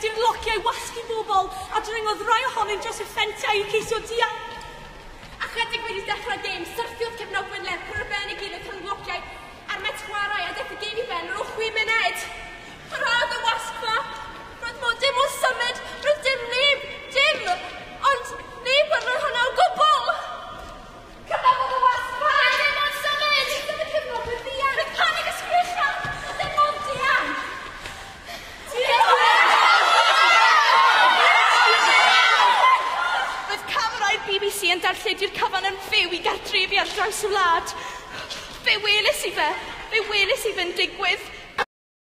wedi'n locio i wasgu bobl, a dringodd rai ohony'n dros y ffentiau i ceisio dianc. A chydig wedi dechrau gêm, syrthiodd cefnogwyr Lerpwl ar ben i gilydd rhwng blociau a'r met chwarae a deth y gêm i ben ar ôl 6 munud. Parad y wasgfa! Roedd mod dim o symud, roedd dim, ond neb yn hwnna o gwbl! Cyfnod y wasgfa! Dim o'n symud! Dim y cefnogwyr ddian! Roedd panig ysgrichian! Dim o'n dian! Roedd camerau'r BBC yn darlledu'r cyfan yn fyw i gartrefi ar draws y wlad. Fe welis i fe'n digwydd.